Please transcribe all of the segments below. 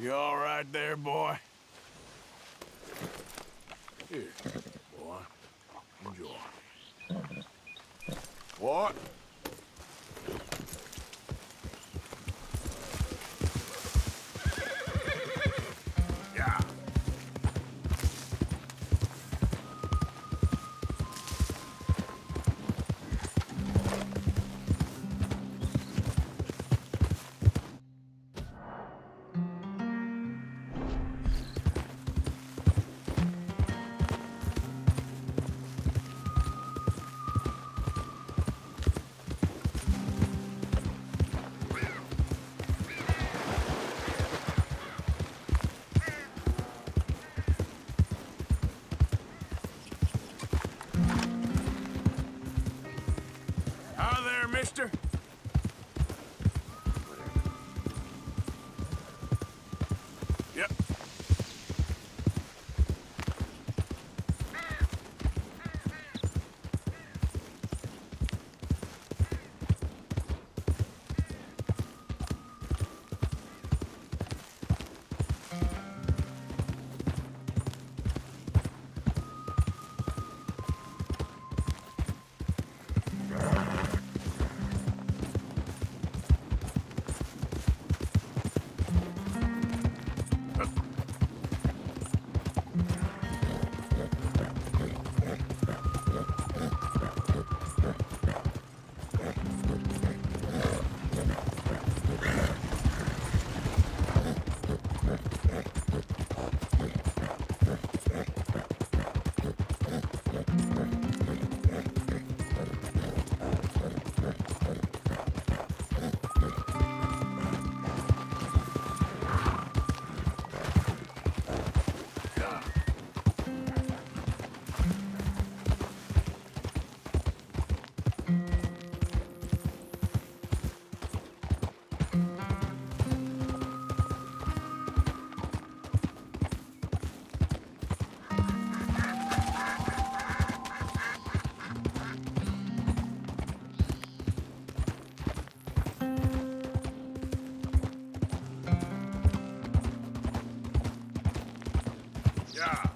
You all right there, boy? Here, boy. Enjoy. What? Yeah. Hi there, mister. Yep. Yeah.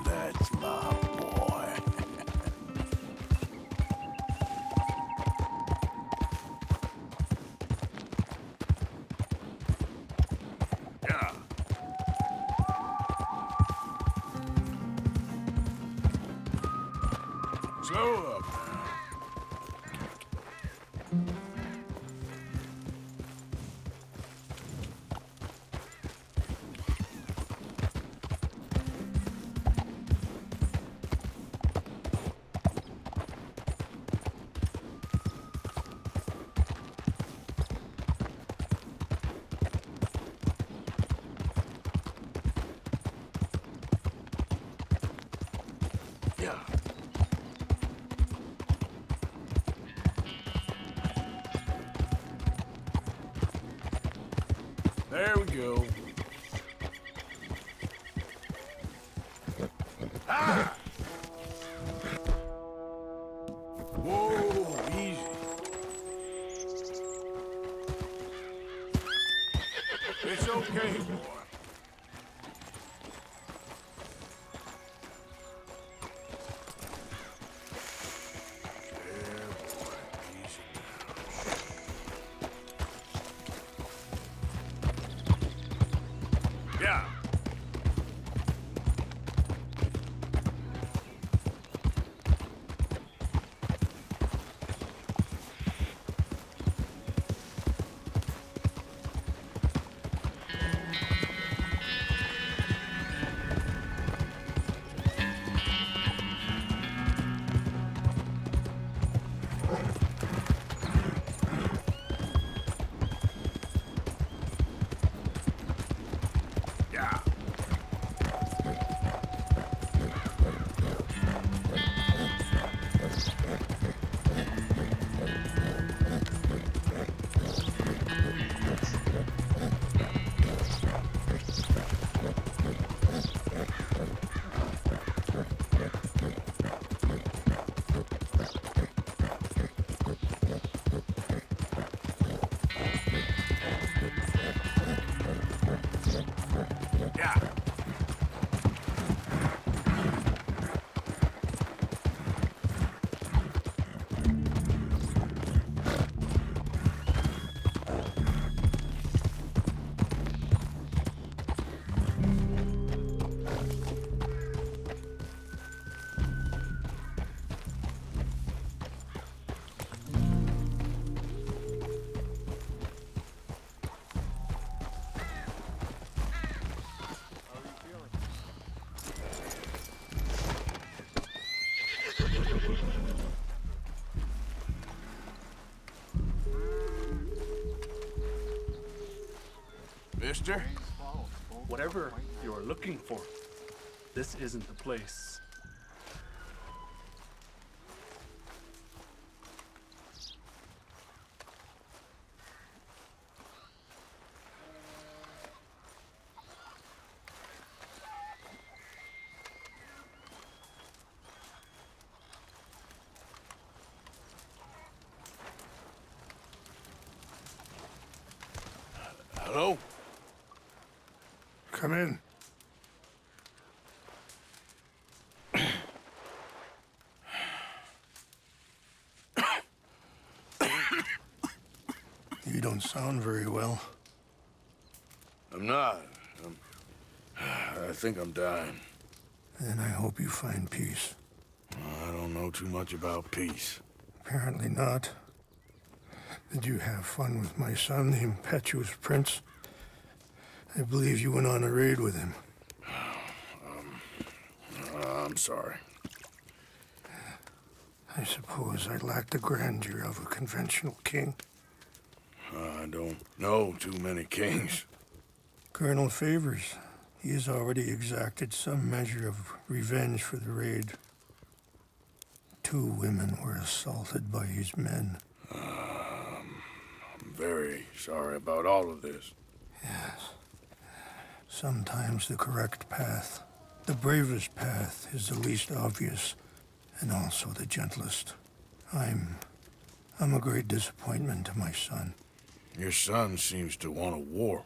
That's my boy. Yeah. Slow up now. Yeah. There we go. Ah! Whoa, easy. It's okay, boy. There, boy. Easy now. Yeah. Mister? Whatever you're looking for, this isn't the place. Hello? Come in. You don't sound very well. I'm not. I think I'm dying. And I hope you find peace. I don't know too much about peace. Apparently not. Did you have fun with my son, the impetuous prince? I believe you went on a raid with him. I'm sorry. I suppose I lack the grandeur of a conventional king. I don't know too many kings. Colonel Favors, he has already exacted some measure of revenge for the raid. 2 women were assaulted by his men. I'm very sorry about all of this. Yes. Sometimes the correct path, the bravest path, is the least obvious, and also the gentlest. I'm a great disappointment to my son. Your son seems to want a war.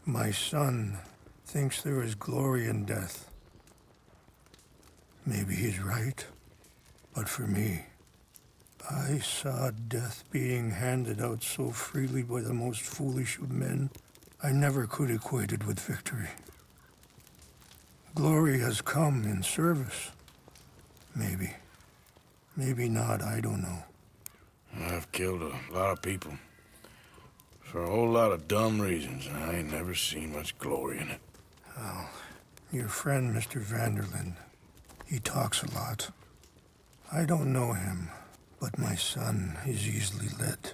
My son thinks there is glory in death. Maybe he's right, but for me, I saw death being handed out so freely by the most foolish of men, I never could equate it with victory. Glory has come in service. Maybe. Maybe not, I don't know. I've killed a lot of people. For a whole lot of dumb reasons, and I ain't never seen much glory in it. Well, your friend, Mr. Vanderlyn, he talks a lot. I don't know him, but my son is easily led.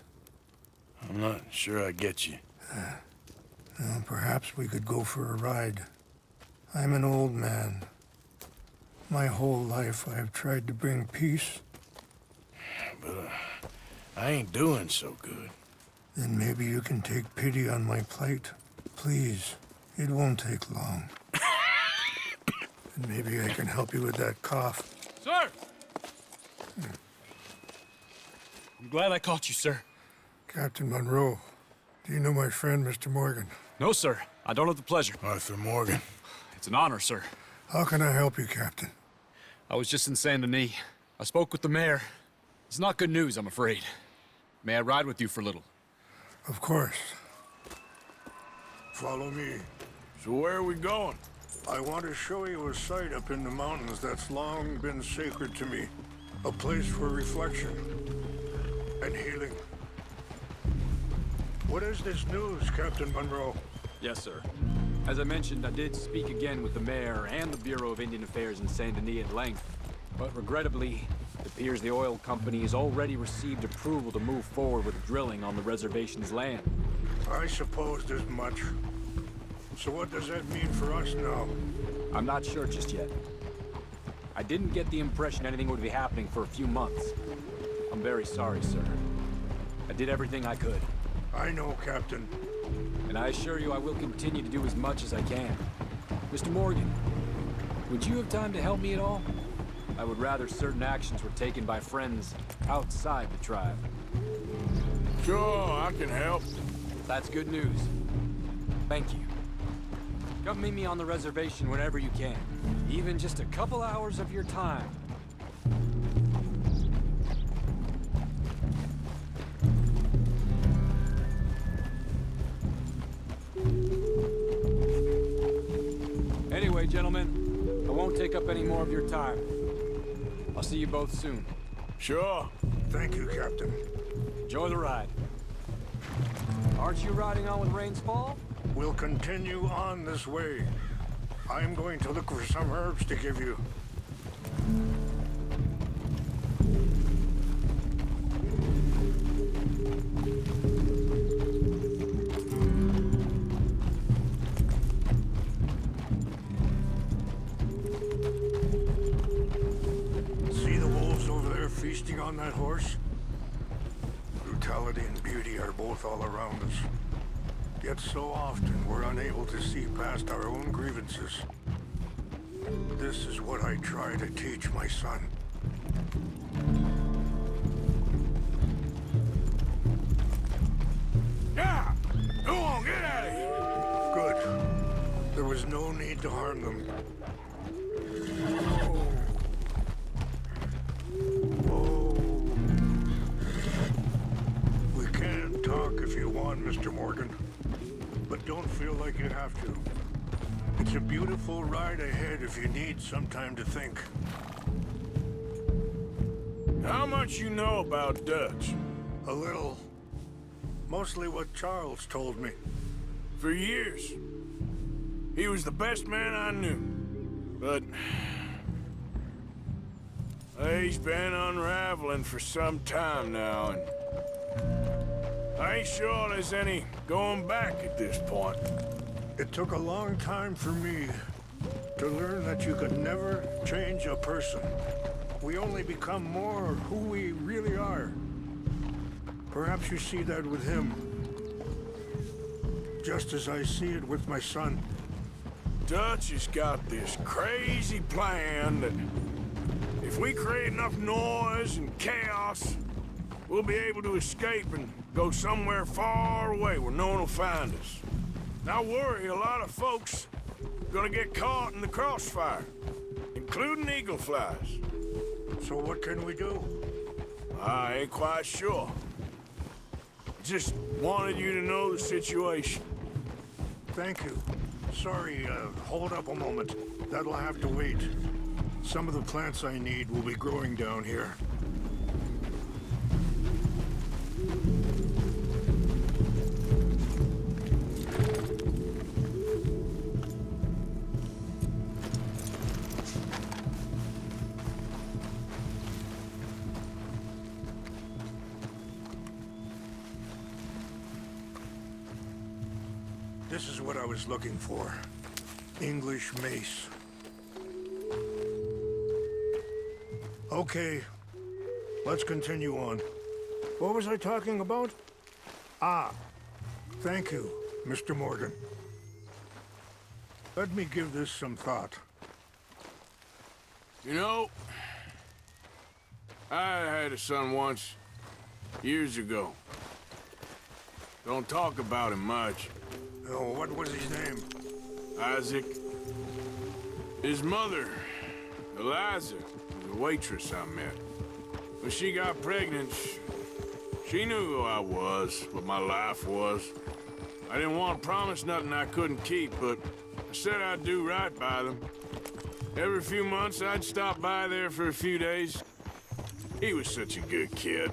I'm not sure I get you. Well, perhaps we could go for a ride. I'm an old man. My whole life I have tried to bring peace. But I ain't doing so good. Then maybe you can take pity on my plight. Please, it won't take long. And maybe I can help you with that cough. Sir! I'm glad I caught you, sir. Captain Monroe, do you know my friend, Mr. Morgan? No, sir. I don't have the pleasure. Arthur Morgan. It's an honor, sir. How can I help you, Captain? I was just in Saint Denis. I spoke with the mayor. It's not good news, I'm afraid. May I ride with you for a little? Of course. Follow me. So where are we going? I want to show you a site up in the mountains that's long been sacred to me. A place for reflection and healing. What is this news, Captain Monroe? Yes, sir. As I mentioned, I did speak again with the mayor and the Bureau of Indian Affairs in Saint Denis at length. But regrettably, it appears the oil company has already received approval to move forward with drilling on the reservation's land. I supposed as much. So what does that mean for us now? I'm not sure just yet. I didn't get the impression anything would be happening for a few months. I'm very sorry, sir. I did everything I could. I know, Captain. And I assure you I will continue to do as much as I can. Mr. Morgan, would you have time to help me at all? I would rather certain actions were taken by friends outside the tribe. Sure, I can help. That's good news. Thank you. Come meet me on the reservation whenever you can. Even just a couple hours of your time. Anyway, gentlemen, I won't take up any more of your time. I'll see you both soon. Sure. Thank you, Captain. Enjoy the ride. Aren't you riding on with Rains Fall? We'll continue on this way. I'm going to look for some herbs to give you. feasting on that horse? Brutality and beauty are both all around us. Yet so often we're unable to see past our own grievances. This is what I try to teach my son. Yeah! Go on, get out of here! Good. There was no need to harm them. We can talk if you want, Mr. Morgan. But don't feel like you have to. It's a beautiful ride ahead if you need some time to think. How much you know about Dutch? A little. Mostly what Charles told me. For years. He was the best man I knew. But... he's been unraveling for some time now, and... I ain't sure there's any going back at this point. It took a long time for me to learn that you could never change a person. We only become more who we really are. Perhaps you see that with him. Just as I see it with my son. Dutch has got this crazy plan that if we create enough noise and chaos, we'll be able to escape and go somewhere far away where no one will find us. And I worry a lot of folks are gonna get caught in the crossfire, including eagle flies. So what can we do? I ain't quite sure. Just wanted you to know the situation. Thank you. Sorry, hold up a moment. That'll have to wait. Some of the plants I need will be growing down here. This is what I was looking for. English mace. Okay, let's continue on. What was I talking about? Ah, thank you, Mr. Morgan. Let me give this some thought. You know, I had a son once, years ago. Don't talk about him much. Oh, what was his name? Isaac. His mother, Eliza, was a waitress I met. When she got pregnant, she knew who I was, what my life was. I didn't want to promise nothing I couldn't keep, but I said I'd do right by them. Every few months, I'd stop by there for a few days. He was such a good kid.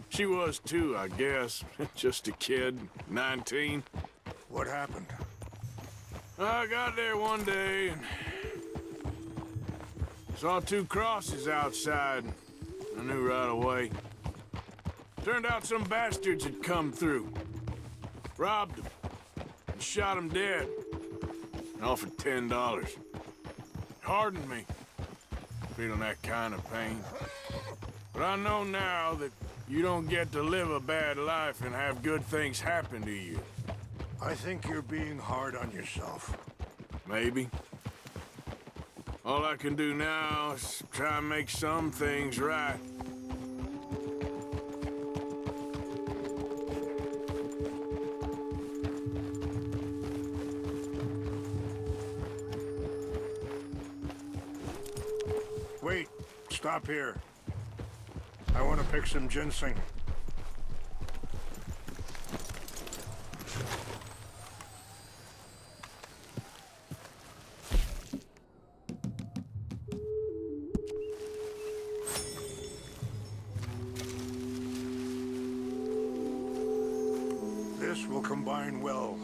She was too, I guess. Just a kid, 19. What happened? I got there one day and saw two crosses outside. I knew right away. Turned out some bastards had come through, robbed them, and shot them dead, and offered $10. Hardened me, feeling that kind of pain. But I know now that you don't get to live a bad life and have good things happen to you. I think you're being hard on yourself. Maybe. All I can do now is try and make some things right. Wait, stop here. I want to pick some ginseng. This will combine well.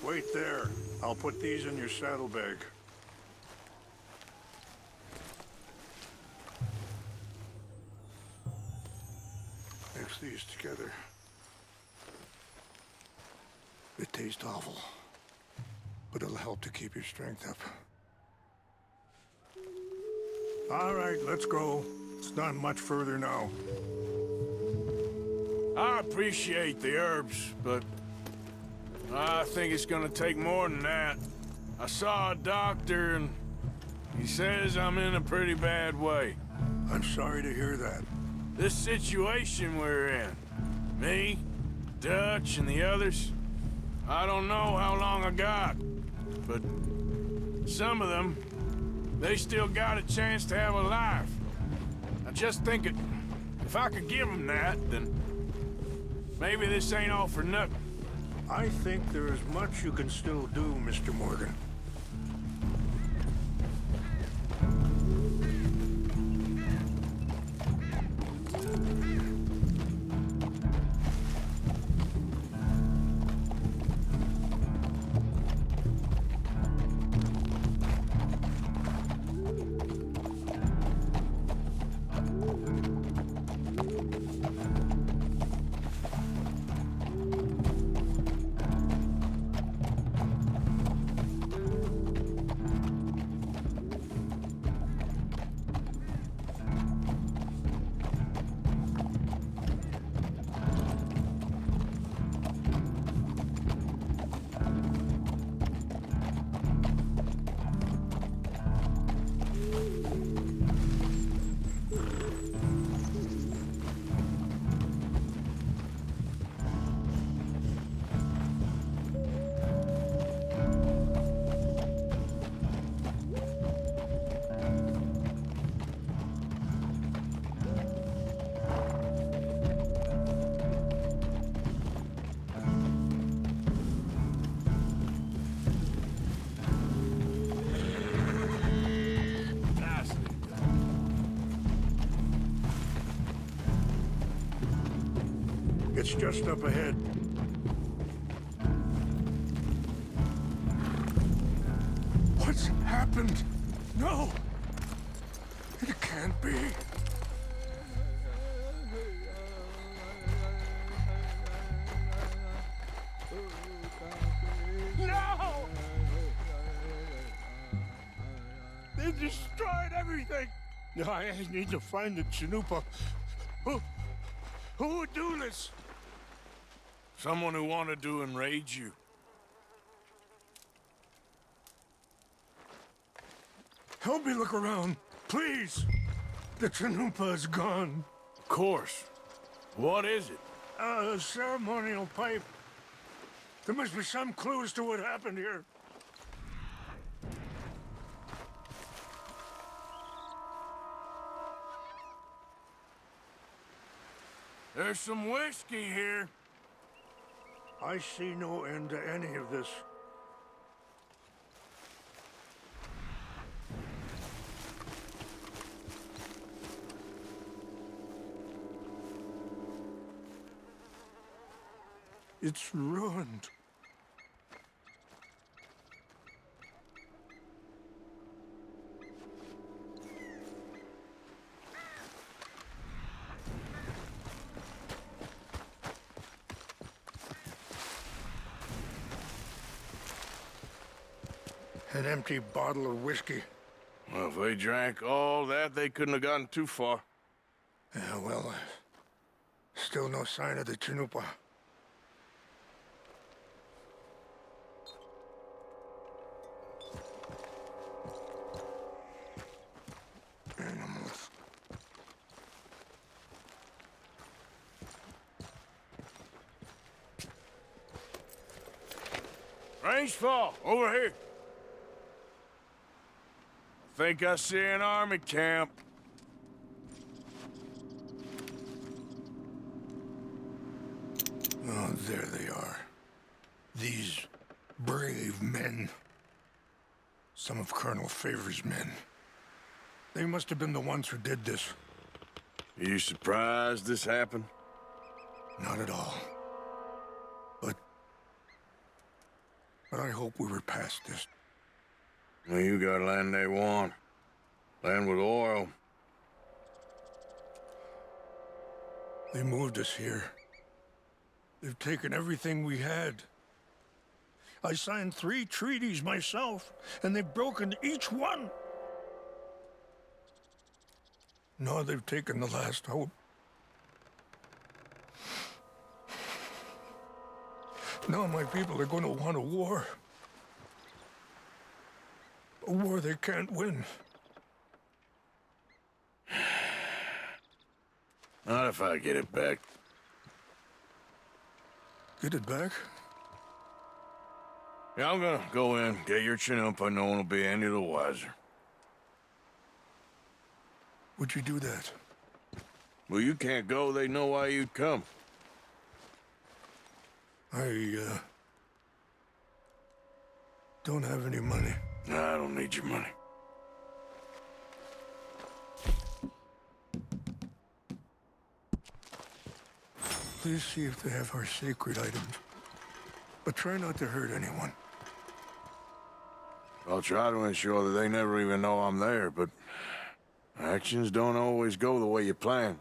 Wait there. I'll put these in your saddlebag. mix these together. They taste awful, but it'll help to keep your strength up. All right, let's go. It's not much further now. I appreciate the herbs, but I think it's gonna take more than that. I saw a doctor and he says I'm in a pretty bad way. I'm sorry to hear that. This situation we're in, me, Dutch, and the others, I don't know how long I got, but some of them, they still got a chance to have a life. I just think if I could give them that, then maybe this ain't all for nothing. I think there is much you can still do, Mr. Morgan. It's just up ahead. What's happened? No! It can't be. No! They destroyed everything! I need to find the Chanupa. Who would do this? Someone who wanted to enrage you. Help me look around, please. The Chanupa is gone. Of course. What is it? A ceremonial pipe. There must be some clues to what happened here. There's some whiskey here. I see no end to any of this. It's ruined. An empty bottle of whiskey. Well, if they drank all that, they couldn't have gotten too far. Yeah, well, still no sign of the Chanupa. Animals. Rangefall, over here. Think I see an army camp. Oh, there they are. These brave men. Some of Colonel Favor's men. They must have been the ones who did this. Are you surprised this happened? Not at all. But I hope we were past this. Well, you got land they want. Land with oil. They moved us here. They've taken everything we had. I signed 3 treaties myself, and they've broken each one. Now they've taken the last hope. Now my people are going to want a war. A war they can't win. Not if I get it back. Get it back? Yeah, I'm gonna go in, get your Chinook, and no one will be any the wiser. Would you do that? Well, you can't go, they know why you'd come. I, don't have any money. Nah, I don't need your money. Please see if they have our sacred items. But try not to hurt anyone. I'll try to ensure that they never even know I'm there, but actions don't always go the way you plan.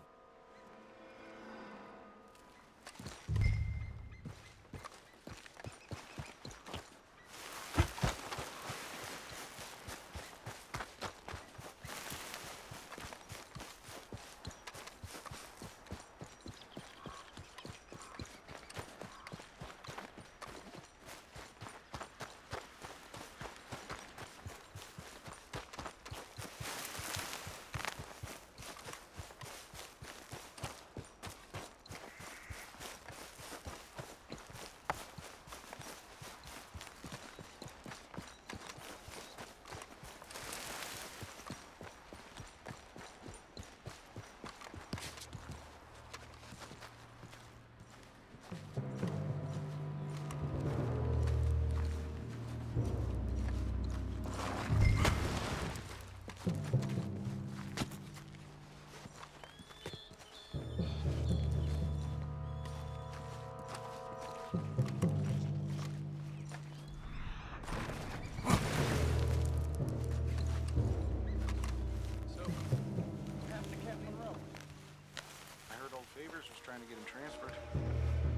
Trying to get him transferred.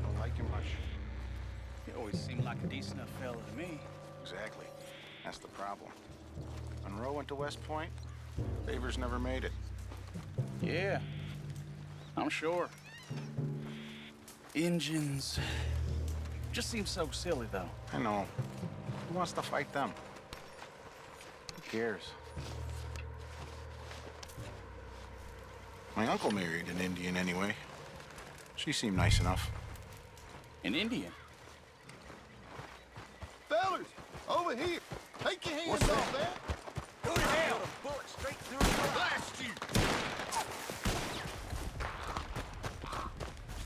Don't like him much. He always seemed like a decent enough fella to me. Exactly. That's the problem. Monroe went to West Point. Favors never made it. Yeah, I'm sure. Engines. Just seems so silly, though. I know. Who wants to fight them? Who cares? My uncle married an Indian anyway. She seemed nice enough. An Indian? Fellas, over here. Take your hands off that. Go to hell. A bullet straight through your blast you.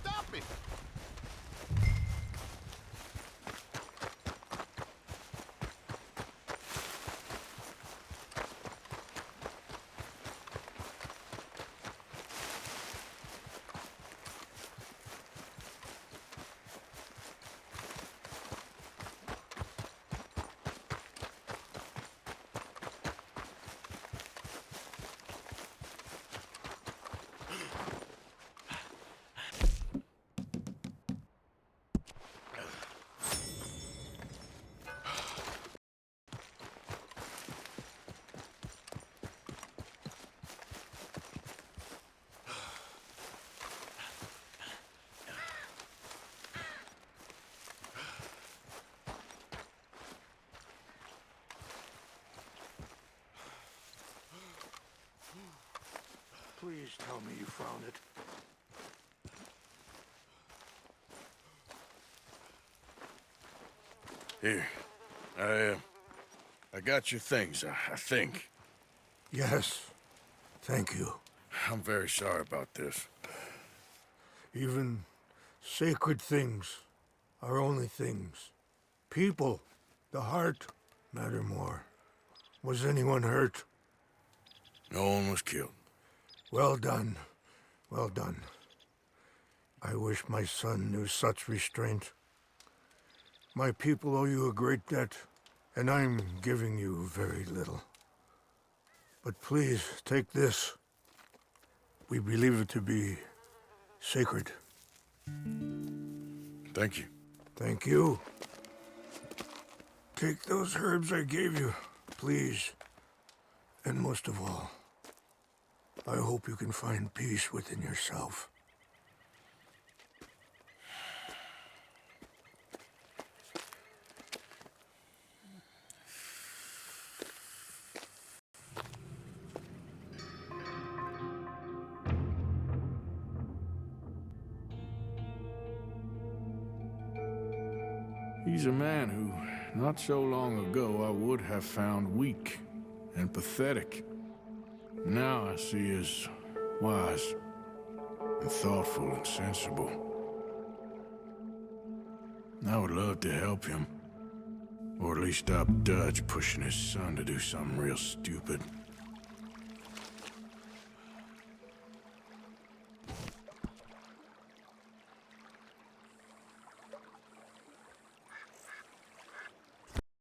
Stop it. Please tell me you found it. Here. I got your things, I think. Yes. Thank you. I'm very sorry about this. Even sacred things are only things. People, the heart, matter more. Was anyone hurt? No one was killed. Well done. Well done. I wish my son knew such restraint. My people owe you a great debt, and I'm giving you very little. But please, take this. We believe it to be Sacred. Thank you. Thank you. Take those herbs I gave you, please. And most of all, I hope you can find peace within yourself. He's a man who, not so long ago, I would have found weak and pathetic. Now I see as wise and thoughtful and sensible. I would love to help him. Or at least stop Dutch pushing his son to do something real stupid.